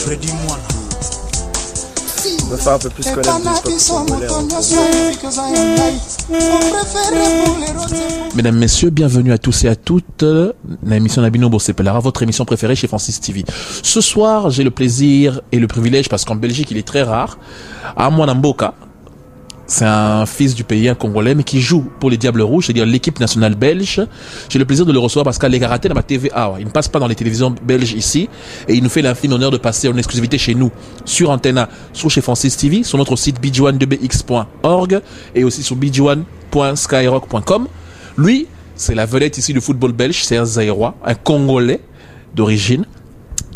Me faire un peu plus connaître du peuple congolais. Mesdames, messieurs, bienvenue à tous et à toutes. L'émission Nabino Bossepelara, votre émission préférée chez Francis TV. Ce soir, j'ai le plaisir et le privilège, parce qu'en Belgique, il est très rare, à Mwanamboka. C'est un fils du pays, un Congolais, mais qui joue pour les Diables Rouges, c'est-à-dire l'équipe nationale belge. J'ai le plaisir de le recevoir parce qu'il est raté dans ma TVA. Il ne passe pas dans les télévisions belges ici. Et il nous fait l'infime honneur de passer en exclusivité chez nous, sur Antenna, sur chez Francis TV, sur notre site bidjouan2bx.org et aussi sur bidjouan.skyrock.com. Lui, c'est la vedette ici du football belge, c'est un Zaïrois, un Congolais d'origine.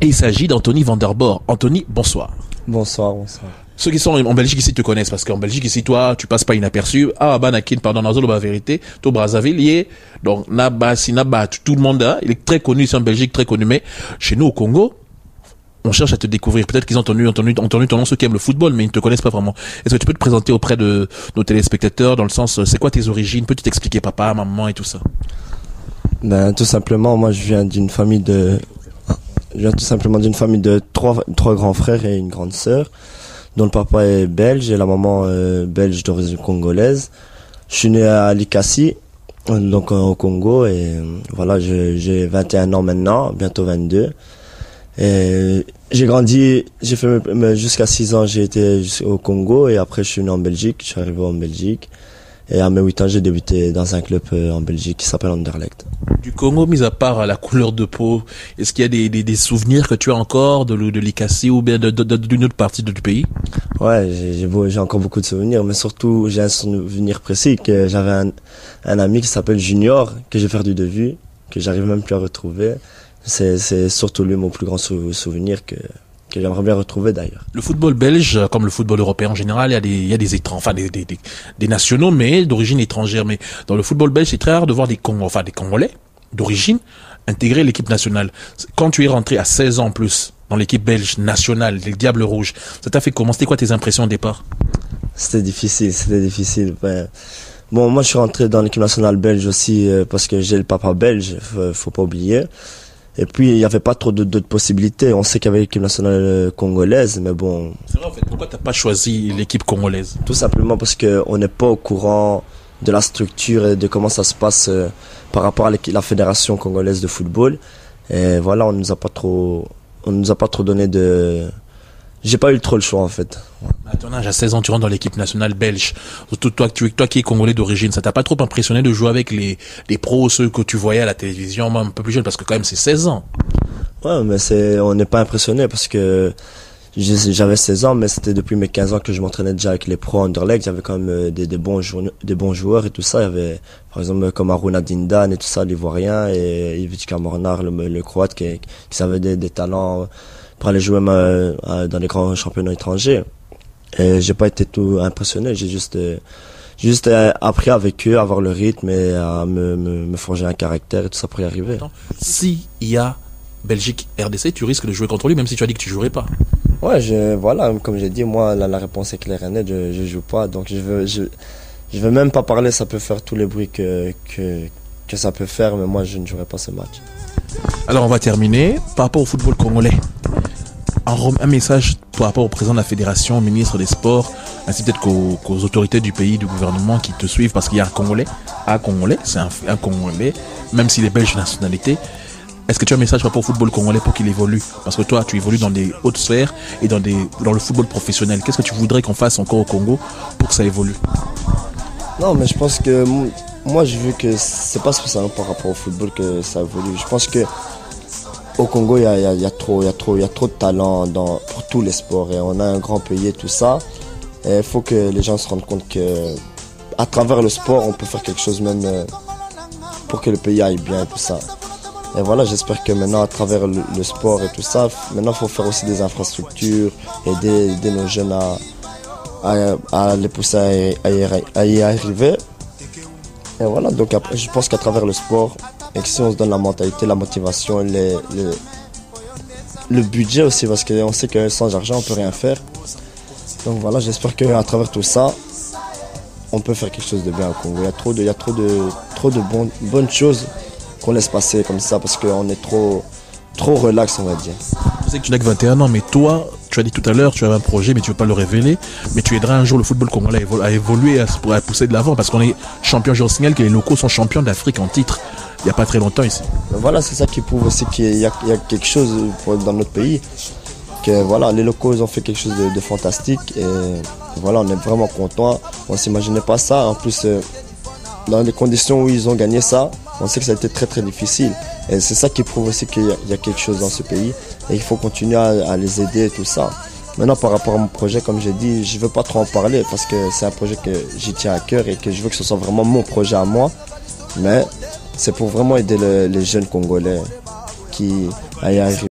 Et il s'agit d'Anthony Van Der Bor. Anthony, bonsoir. Bonsoir, bonsoir. Ceux qui sont en Belgique ici te connaissent parce qu'en Belgique ici toi tu passes pas inaperçu. Ah Banakin pardon dans la vérité, to Brazzaville donc Naba Sinaba tout le monde là, il est très connu ici en Belgique, très connu, mais chez nous au Congo on cherche à te découvrir. Peut-être qu'ils ont entendu ton nom, ceux qui aiment le football, mais ils ne te connaissent pas vraiment. Est-ce que tu peux te présenter auprès de nos téléspectateurs dans le sens, c'est quoi tes origines? Peux-tu t'expliquer papa, maman et tout ça? Ben, tout simplement, moi, je viens d'une famille de trois grands frères et une grande sœur, dont le papa est belge et la maman belge d'origine congolaise. Je suis né à Likasi, donc au Congo, et voilà, j'ai 21 ans maintenant, bientôt 22. Et j'ai grandi, j'ai fait jusqu'à 6 ans, j'ai été au Congo, et après je suis né en Belgique, je suis arrivé en Belgique. Et à mes 8 ans, j'ai débuté dans un club en Belgique qui s'appelle Anderlecht. Du Congo, mis à part la couleur de peau, est-ce qu'il y a des souvenirs que tu as encore de l'Ikassi ou bien d'une autre partie du pays? Ouais, j'ai encore beaucoup de souvenirs, mais surtout, j'ai un souvenir précis que j'avais un ami qui s'appelle Junior, que j'ai perdu de vue, que j'arrive même plus à retrouver. C'est surtout lui mon plus grand souvenir que j'aimerais bien retrouver d'ailleurs. Le football belge, comme le football européen en général, il y a des étrangers, enfin des nationaux, mais d'origine étrangère. Mais dans le football belge, c'est très rare de voir des Congolais d'origine intégrer l'équipe nationale. Quand tu es rentré à 16 ans en plus dans l'équipe belge nationale, les Diables Rouges, ça t'a fait comment? C'était quoi tes impressions au départ? C'était difficile. Ben, bon, moi je suis rentré dans l'équipe nationale belge aussi parce que j'ai le papa belge, faut pas oublier. Et puis, il n'y avait pas trop d'autres possibilités. On sait qu'il y avait l'équipe nationale congolaise, mais bon... C'est vrai, en fait. Pourquoi tu n'as pas choisi l'équipe congolaise? Tout simplement parce qu'on n'est pas au courant de la structure et de comment ça se passe par rapport à la fédération congolaise de football. Et voilà, on nous a pas trop donné de... J'ai pas eu trop le choix, en fait. À ton âge, à 16 ans, tu rentres dans l'équipe nationale belge. Surtout toi qui es congolais d'origine, ça t'a pas trop impressionné de jouer avec les pros, ceux que tu voyais à la télévision, même un peu plus jeune, parce que quand même c'est 16 ans. Ouais, mais on n'est pas impressionné parce que j'avais 16 ans, mais c'était depuis mes 15 ans que je m'entraînais déjà avec les pros Anderlecht. J'avais quand même des bons joueurs et tout ça. Il y avait, par exemple, comme Aruna Dindan et tout ça, l'Ivoirien, et Ivica Mornar, le Croate, qui avait des talents pour aller jouer dans les grands championnats étrangers. Et j'ai pas été tout impressionné, j'ai juste appris avec eux à avoir le rythme et à me forger un caractère et tout ça pour y arriver. Si il y a Belgique RDC, tu risques de jouer contre lui même si tu as dit que tu jouerais pas. Ouais, voilà, comme j'ai dit, moi la réponse est claire et nette, je joue pas, donc je veux même pas parler, ça peut faire tous les bruits que ça peut faire, mais moi je ne jouerai pas ce match. Alors on va terminer par rapport au football congolais. Un message par rapport au président de la fédération, au ministre des Sports, ainsi peut-être qu'aux autorités du pays, du gouvernement qui te suivent, parce qu'il y a un Congolais, c'est un Congolais, même s'il est belge de nationalité. Est-ce que tu as un message par rapport au football congolais pour qu'il évolue? Parce que toi, tu évolues dans des hautes sphères et dans le football professionnel. Qu'est-ce que tu voudrais qu'on fasse encore au Congo pour que ça évolue? Non, mais je pense que moi, j'ai vu que c'est pas spécialement par rapport au football que ça évolue. Je pense que au Congo, il y a trop de talent pour tous les sports et on a un grand pays et tout ça. Et il faut que les gens se rendent compte que à travers le sport, on peut faire quelque chose même pour que le pays aille bien et tout ça. Et voilà, j'espère que maintenant, à travers le sport et tout ça, maintenant, il faut faire aussi des infrastructures, aider nos jeunes à les pousser à y arriver. Et voilà, donc après, je pense qu'à travers le sport, et que si on se donne la mentalité, la motivation, le budget aussi, parce qu'on sait que sans argent, on peut rien faire. Donc voilà, j'espère qu'à travers tout ça, on peut faire quelque chose de bien au Congo. Il y a trop de bonnes choses qu'on laisse passer comme ça, parce qu'on est trop trop relax, on va dire. Je sais que tu n'as que 21 ans, mais toi, tu as dit tout à l'heure, tu avais un projet, mais tu ne veux pas le révéler. Mais tu aideras un jour le football congolais à évoluer, à pousser de l'avant, parce qu'on est champion. Je signale que les locaux sont champions d'Afrique en titre. Il n'y a pas très longtemps ici. Voilà, c'est ça qui prouve aussi qu'il y a quelque chose dans notre pays. Que voilà, les locaux ils ont fait quelque chose de fantastique. Et voilà, on est vraiment contents. On ne s'imaginait pas ça. En plus, dans les conditions où ils ont gagné ça, on sait que ça a été très très difficile. Et c'est ça qui prouve aussi qu'il y a quelque chose dans ce pays. Et il faut continuer à les aider et tout ça. Maintenant, par rapport à mon projet, comme j'ai dit, je ne veux pas trop en parler parce que c'est un projet que j'y tiens à cœur et que je veux que ce soit vraiment mon projet à moi. Mais c'est pour vraiment aider les jeunes Congolais qui y arrivent.